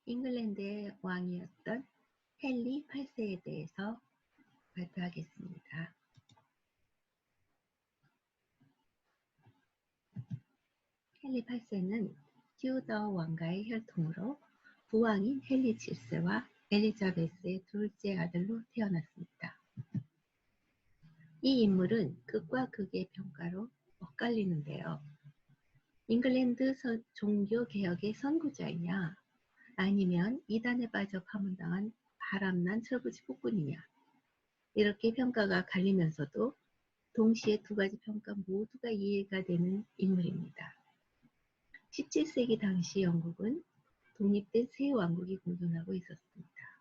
잉글랜드의 왕이었던 헨리 8세에 대해서 발표하겠습니다. 헨리 8세는 튜더 왕가의 혈통으로 부왕인 헨리 7세와 엘리자베스의 둘째 아들로 태어났습니다. 이 인물은 극과 극의 평가로 엇갈리는데요. 잉글랜드 종교개혁의 선구자이냐, 아니면 이단에 빠져 파문당한 바람난 철부지 폭군이냐, 이렇게 평가가 갈리면서도 동시에 두 가지 평가 모두가 이해가 되는 인물입니다. 17세기 당시 영국은 독립된 세 왕국이 공존하고 있었습니다.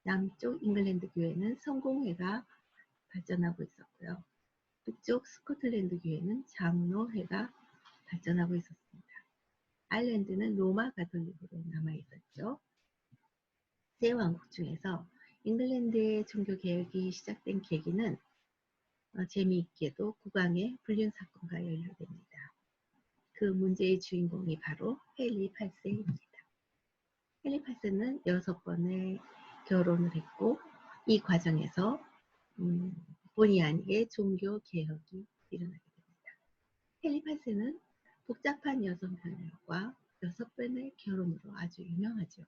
남쪽 잉글랜드 교회는 성공회가 발전하고 있었고요. 북쪽 스코틀랜드 교회는 장로회가 발전하고 있었습니다. 아일랜드는 로마 가톨릭으로 남아있었죠. 세 왕국 중에서 잉글랜드의 종교개혁이 시작된 계기는 재미있게도 국왕의 불륜 사건과 연루됩니다. 그 문제의 주인공이 바로 헨리 8세입니다. 헨리 8세는 6번의 결혼을 했고, 이 과정에서 본의 아니게 종교개혁이 일어나게 됩니다. 헨리 8세는 복잡한 여성 변열과 6번의 결혼으로 아주 유명하죠.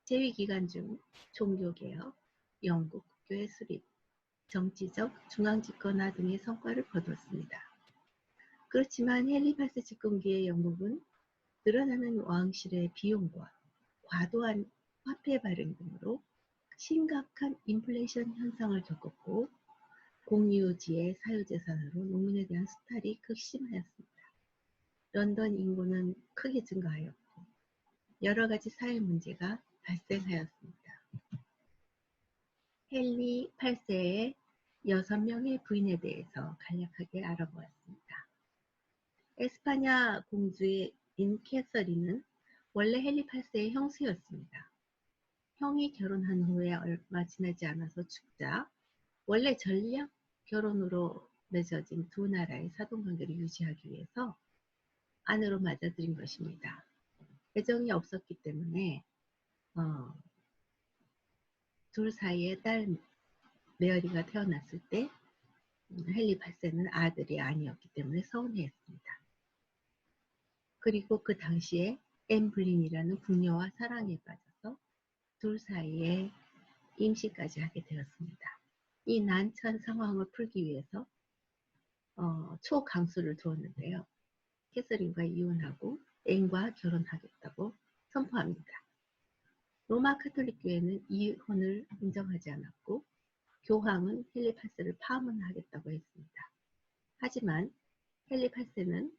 재위 기간 중 종교개혁, 영국 국교의 수립, 정치적 중앙집권화 등의 성과를 거두었습니다. 그렇지만 헨리 8세 집권기의 영국은 늘어나는 왕실의 비용과 과도한 화폐 발행 등으로 심각한 인플레이션 현상을 겪었고, 공유지의 사유재산으로 농민에 대한 수탈이 극심하였습니다. 런던 인구는 크게 증가하였고 여러 가지 사회 문제가 발생하였습니다. 헨리 8세의 6명의 부인에 대해서 간략하게 알아보았습니다. 에스파냐 공주인 캐서린은 원래 헨리 8세의 형수였습니다. 형이 결혼한 후에 얼마 지나지 않아서 죽자 원래 전략 결혼으로 맺어진 두 나라의 사돈관계를 유지하기 위해서 아내로 맞아들인 것입니다. 애정이 없었기 때문에 둘 사이에 딸 메어리가 태어났을 때 헨리 8세는 아들이 아니었기 때문에 서운해했습니다. 그리고 그 당시에 앤 블린이라는 궁녀와 사랑에 빠져서 둘 사이에 임시까지 하게 되었습니다. 이 난처한 상황을 풀기 위해서 초강수를 두었는데요. 캐서린과 이혼하고 앤과 결혼하겠다고 선포합니다. 로마 카톨릭 교회는 이혼을 인정하지 않았고 교황은 헨리 8세를 파문하겠다고 했습니다. 하지만 헨리 8세는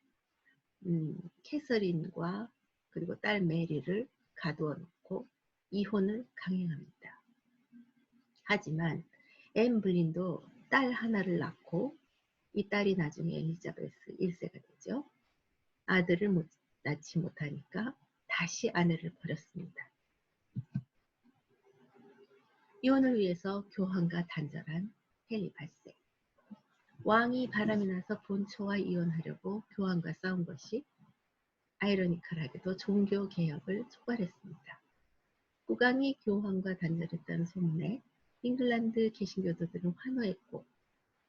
캐서린과 그리고 딸 메리를 가두어 놓고 이혼을 강행합니다. 하지만 앤 블린도 딸 하나를 낳고 이 딸이 나중에 엘리자베스 1세가 되죠. 아들을 낳지 못하니까 다시 아내를 버렸습니다. 이혼을 위해서 교황과 단절한 헨리 8세. 왕이 바람이 나서 본초와 이혼하려고 교황과 싸운 것이 아이러니컬하게도 종교개혁을 촉발했습니다. 국왕이 교황과 단절했다는 소문에 잉글랜드 개신교도들은 환호했고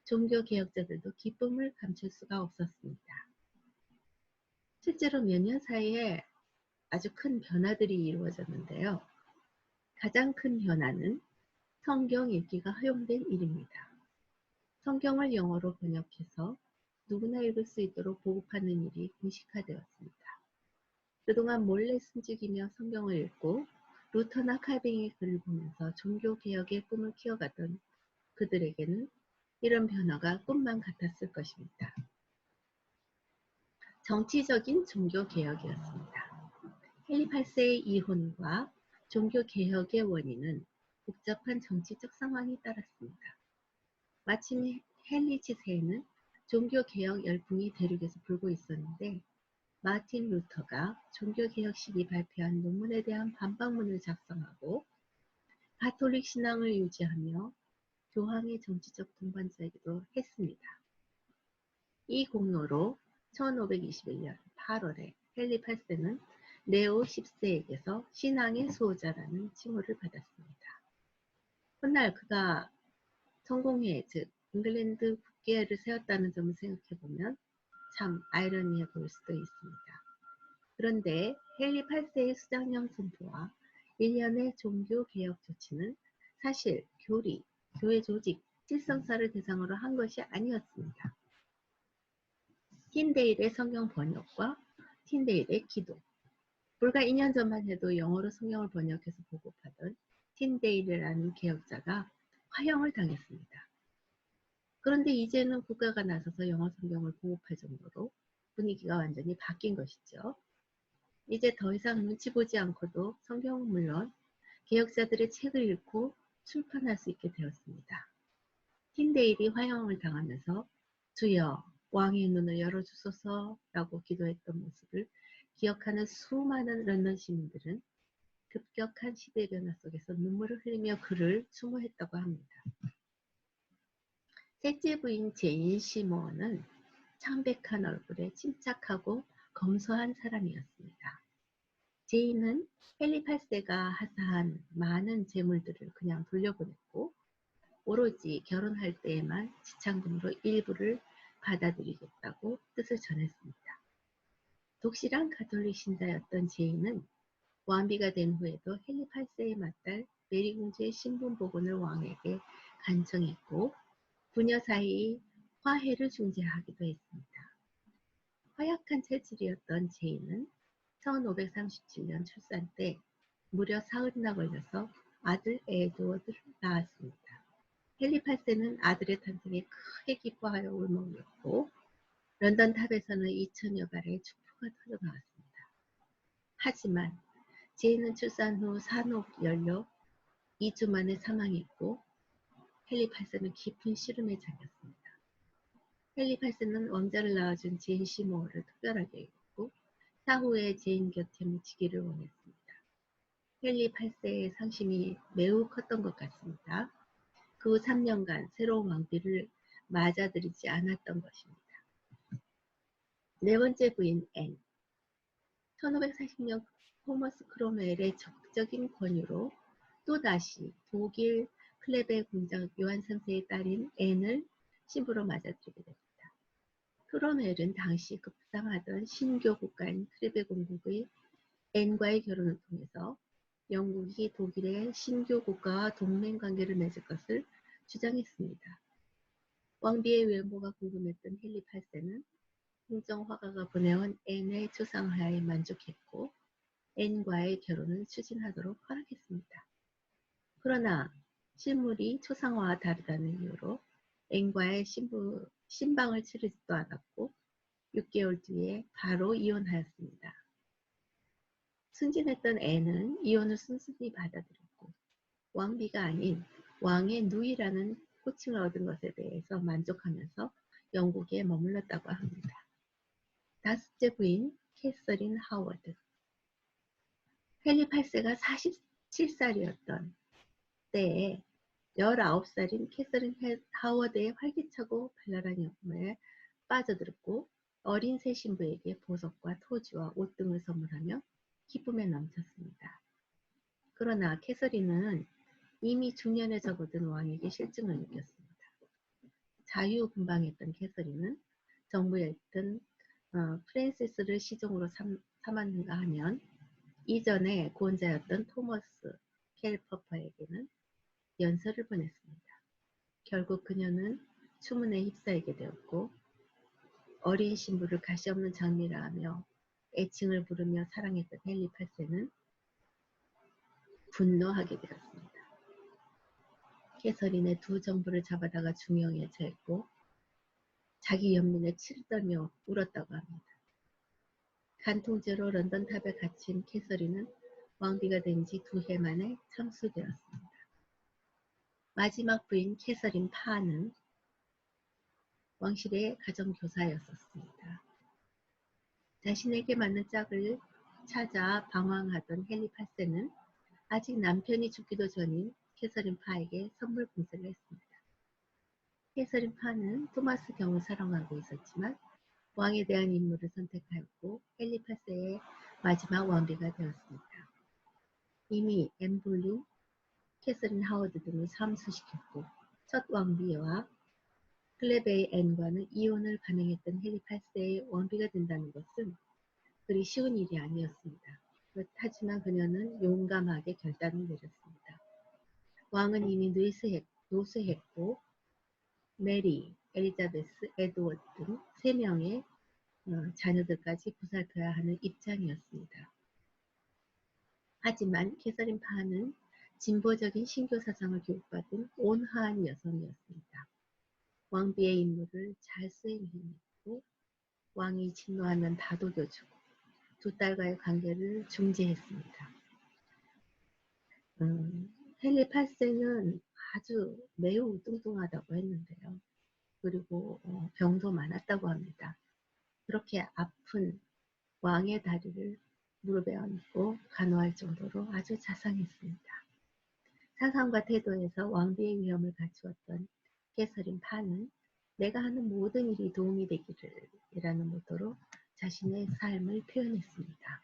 종교개혁자들도 기쁨을 감출 수가 없었습니다. 실제로 몇 년 사이에 아주 큰 변화들이 이루어졌는데요. 가장 큰 변화는 성경 읽기가 허용된 일입니다. 성경을 영어로 번역해서 누구나 읽을 수 있도록 보급하는 일이 공식화되었습니다. 그동안 몰래 숨죽이며 성경을 읽고 루터나 칼뱅의 글을 보면서 종교개혁의 꿈을 키워가던 그들에게는 이런 변화가 꿈만 같았을 것입니다. 정치적인 종교개혁이었습니다. 헨리 8세의 이혼과 종교개혁의 원인은 복잡한 정치적 상황이 따랐습니다. 마침 헨리 7세에는 종교개혁 열풍이 대륙에서 불고 있었는데 마틴 루터가 종교개혁 시기 발표한 논문에 대한 반박문을 작성하고 가톨릭 신앙을 유지하며 교황의 정치적 동반자이기도 했습니다. 이 공로로 1521년 8월에 헨리 8세는 레오 10세에게서 신앙의 수호자라는 칭호를 받았습니다. 훗날 그가 성공회, 즉 잉글랜드 국계를 세웠다는 점을 생각해보면 참 아이러니해 보일 수도 있습니다. 그런데 헨리 8세의 수장령 선포와 일련의 종교개혁 조치는 사실 교리, 교회 조직, 실성사를 대상으로 한 것이 아니었습니다. 틴데일의 성경 번역과 틴데일의 기도, 불과 2년 전만 해도 영어로 성경을 번역해서 보급하던 틴데일이라는 개혁자가 화형을 당했습니다. 그런데 이제는 국가가 나서서 영어 성경을 보급할 정도로 분위기가 완전히 바뀐 것이죠. 이제 더 이상 눈치 보지 않고도 성경은 물론 개혁자들의 책을 읽고 출판할 수 있게 되었습니다. 틴데일이 화형을 당하면서 주여 왕의 눈을 열어주소서라고 기도했던 모습을 기억하는 수많은 런던 시민들은 급격한 시대 변화 속에서 눈물을 흘리며 그를 추모했다고 합니다. 셋째 부인 제인 시모어는 창백한 얼굴에 침착하고 검소한 사람이었습니다. 제인은 헨리 8세가 하사한 많은 재물들을 그냥 돌려보냈고 오로지 결혼할 때에만 지참금으로 일부를 받아들이겠다고 뜻을 전했습니다. 독실한 가톨릭 신자였던 제인은 왕비가 된 후에도 헨리 8세의 맏딸 메리 공주의 신분 복원을 왕에게 간청했고 부녀 사이 화해를 중재하기도 했습니다. 허약한 체질이었던 제인은 1537년 출산 때 무려 사흘이나 걸려서 아들 에드워드를 낳았습니다. 헨리 8세는 아들의 탄생에 크게 기뻐하여 울먹였고 런던 탑에서는 2000여 발의 축포가 터져나왔습니다. 하지만 제인은 출산 후 산옥 연료 2주 만에 사망했고 헨리 8세는 깊은 시름에 잠겼습니다. 헨리 8세는 왕자를 낳아준 제인 시모어를 특별하게 여겼고 사후에 제인 곁에 묻히기를 원했습니다. 헨리 8세의 상심이 매우 컸던 것 같습니다. 그 후 3년간 새로운 왕비를 맞아들이지 않았던 것입니다. 네 번째 부인 앤. 1540년 토머스 크롬웰의 적극적인 권유로 또다시 독일 클레베 공장 요한 3세의 딸인 앤을 신부로 맞아들이게 됩니다. 크롬웰은 당시 급상하던 신교 국가인 클레베 공국의 앤과의 결혼을 통해서 영국이 독일의 신교 국가와 동맹 관계를 맺을 것을 주장했습니다. 왕비의 외모가 궁금했던 헨리 8세는 행정화가가 보내온 앤의 초상화에 만족했고 앤과의 결혼을 추진하도록 허락했습니다. 그러나 실물이 초상화와 다르다는 이유로 앤과의 신방을 치르지도 않았고 6개월 뒤에 바로 이혼하였습니다. 승진했던 앤은 이혼을 순순히 받아들였고 왕비가 아닌 왕의 누이라는 호칭을 얻은 것에 대해서 만족하면서 영국에 머물렀다고 합니다. 다섯째 부인 캐서린 하워드. 헨리 8세가 47살이었던 때에 19살인 캐서린 하워드의 활기차고 발랄한 연모에 빠져들었고 어린 새 신부에게 보석과 토지와 옷 등을 선물하며 기쁨에 넘쳤습니다. 그러나 캐서린은 이미 중년에 접어든 왕에게 실증을 느꼈습니다. 자유분방했던 캐서린은 정부에 있던 프랜시스를 시종으로 삼았는가 하면 이전에 구원자였던 토머스 켈퍼퍼에게는 연설을 보냈습니다. 결국 그녀는 추문에 휩싸이게 되었고 어린 신부를 가시없는 장미라 하며 애칭을 부르며 사랑했던 헨리 8세는 분노하게 되었습니다. 캐서린의 두 정부를 잡아다가 중형에 처했고 자기 연민에 치를 떨며 울었다고 합니다. 간통죄로 런던 탑에 갇힌 캐서린은 왕비가 된 지 2해 만에 참수되었습니다. 마지막 부인 캐서린 파는 왕실의 가정교사였었습니다. 자신에게 맞는 짝을 찾아 방황하던 헨리 8세는 아직 남편이 죽기도 전인 캐서린 파에게 선물 공세를 했습니다. 캐서린 파는 토마스 경을 사랑하고 있었지만 왕에 대한 임무를 선택하였고 헨리 8세의 마지막 왕비가 되었습니다. 이미 앤 볼린, 캐서린 하워드 등을 참수시켰고 첫 왕비와 클레베이 앤과는 이혼을 감행했던 헨리 8세의 왕비가 된다는 것은 그리 쉬운 일이 아니었습니다. 하지만 그녀는 용감하게 결단을 내렸습니다. 왕은 이미 노쇠했고 메리, 엘리자베스, 에드워드 등 3명의 자녀들까지 보살펴야 하는 입장이었습니다. 하지만 캐서린 파는 진보적인 신교 사상을 교육받은 온화한 여성이었습니다. 왕비의 임무를 잘 수행해냈고 왕이 진노하면 다독여주고 두 딸과의 관계를 중재했습니다. 헨리 8세는 아주 매우 뚱뚱하다고 했는데요. 그리고 병도 많았다고 합니다. 그렇게 아픈 왕의 다리를 무릎에 얹고 간호할 정도로 아주 자상했습니다. 사상과 태도에서 왕비의 위엄을 갖추었던 캐서린 파는 내가 하는 모든 일이 도움이 되기를 이라는 모토로 자신의 삶을 표현했습니다.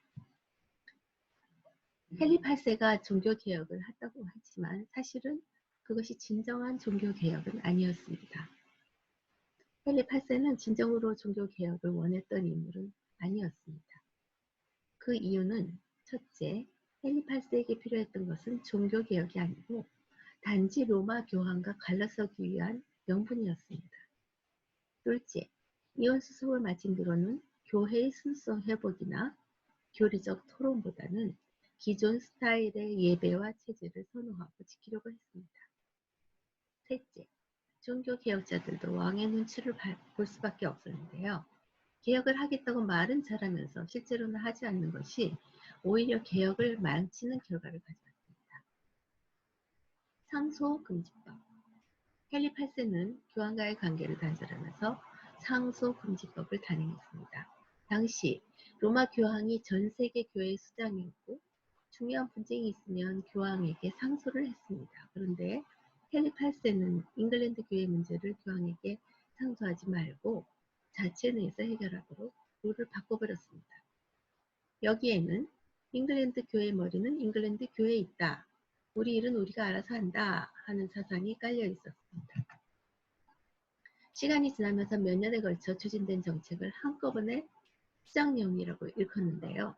헨리 8세가 종교개혁을 했다고 하지만 사실은 그것이 진정한 종교개혁은 아니었습니다. 헨리 8세는 진정으로 종교개혁을 원했던 인물은 아니었습니다. 그 이유는 첫째, 헨리 8세에게 필요했던 것은 종교개혁이 아니고 단지 로마 교황과 갈라서기 위한 명분이었습니다. 둘째, 이혼 수습을 마친 뒤로는 교회의 순수 회복이나 교리적 토론보다는 기존 스타일의 예배와 체제를 선호하고 지키려고 했습니다. 셋째, 종교개혁자들도 왕의 눈치를 볼 수밖에 없었는데요. 개혁을 하겠다고 말은 잘하면서 실제로는 하지 않는 것이 오히려 개혁을 망치는 결과를 가져왔습니다. 상소금지법. 헨리 8세는 교황과의 관계를 단절하면서 상소금지법을 단행했습니다. 당시 로마 교황이 전 세계 교회의 수장이었고 중요한 분쟁이 있으면 교황에게 상소를 했습니다. 그런데 헨리 8세는 잉글랜드 교회 문제를 교황에게 상소하지 말고 자체 내에서 해결하도록 룰을 바꿔버렸습니다. 여기에는 잉글랜드 교회의 머리는 잉글랜드 교회에 있다. 우리 일은 우리가 알아서 한다 하는 사상이 깔려 있었습니다. 시간이 지나면서 몇 년에 걸쳐 추진된 정책을 한꺼번에 수장령이라고 일컫는데요.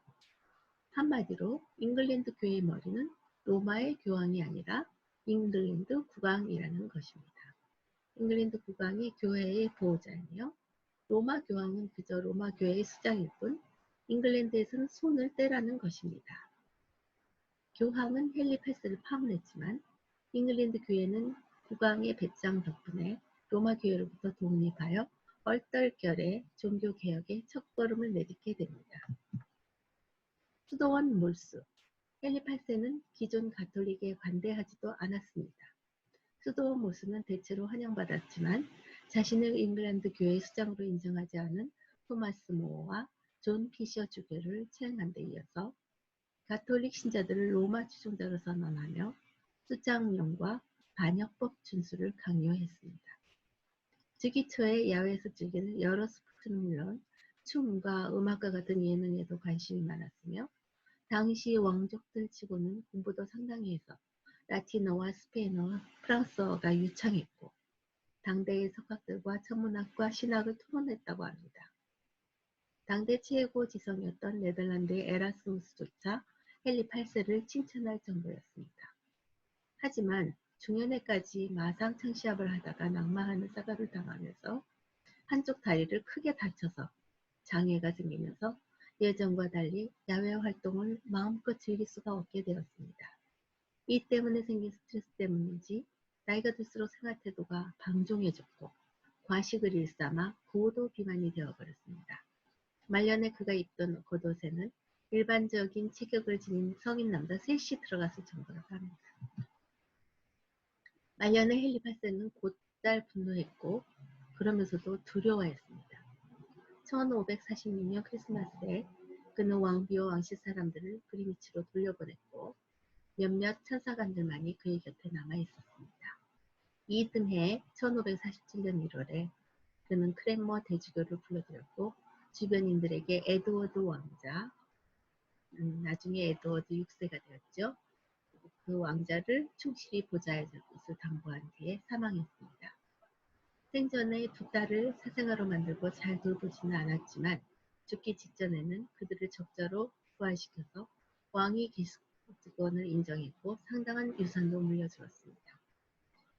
한마디로 잉글랜드 교회의 머리는 로마의 교황이 아니라 잉글랜드 국왕이라는 것입니다. 잉글랜드 국왕이 교회의 보호자이며 로마 교황은 그저 로마 교회의 수장일 뿐 잉글랜드에서는 손을 떼라는 것입니다. 교황은 헨리 8세를 파문했지만 잉글랜드 교회는 국왕의 배짱 덕분에 로마 교회로부터 도움이 가여 얼떨결에 종교개혁의 첫걸음을 내딛게 됩니다. 수도원 몰수. 헨리 8세는 기존 가톨릭에 관대하지도 않았습니다. 수도원 몰수는 대체로 환영받았지만 자신을 잉글랜드 교회의 수장으로 인정하지 않은 토마스 모어와 존 피셔 주교를 채용한 데 이어서 가톨릭 신자들을 로마 추종자로 선언하며 수장령과 반역법 준수를 강요했습니다. 즉위처에 야외에서 즐기는 여러 스포츠는 물론 춤과 음악과 같은 예능에도 관심이 많았으며 당시 왕족들 치고는 공부도 상당히 해서 라틴어와 스페인어, 프랑스어가 유창했고 당대의 석학들과 천문학과 신학을 토론했다고 합니다. 당대 최고 지성이었던 네덜란드의 에라스무스조차 헨리 8세를 칭찬할 정도였습니다. 하지만 중년에까지 마상창시합을 하다가 낙마하는 사고를 당하면서 한쪽 다리를 크게 다쳐서 장애가 생기면서 예전과 달리 야외 활동을 마음껏 즐길 수가 없게 되었습니다. 이 때문에 생긴 스트레스 때문인지 나이가 들수록 생활태도가 방종해졌고 과식을 일삼아 고도 비만이 되어버렸습니다. 말년에 그가 입던 겉옷에는 일반적인 체격을 지닌 성인 남자 셋이 들어갔을 정도라고 합니다. 말년에 헨리 8세는 곧잘 분노했고 그러면서도 두려워했습니다. 1546년 크리스마스에 그는 왕비와 왕실 사람들을 그리니치로 돌려보냈고 몇몇 천사관들만이 그의 곁에 남아있었습니다. 이듬해 1547년 1월에 그는 크랜머 대주교를 불러들였고 주변인들에게 에드워드 왕자, 나중에 에드워드 6세가 되었죠. 그 왕자를 충실히 보좌해줄 것을 당부한 뒤에 사망했습니다. 생전에 두 딸을 사생아로 만들고 잘 돌보지는 않았지만 죽기 직전에는 그들을 적자로 부활시켜서 왕위 기득권을 인정했고 상당한 유산도 물려주었습니다.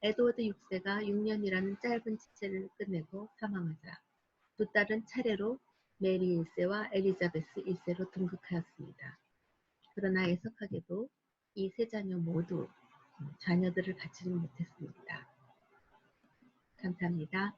에드워드 6세가 6년이라는 짧은 치체를 끝내고 사망하자 두 딸은 차례로 메리 1세와 엘리자베스 1세로 등극하였습니다. 그러나 애석하게도 이 세 자녀 모두 자녀들을 갖지는 못했습니다. 감사합니다.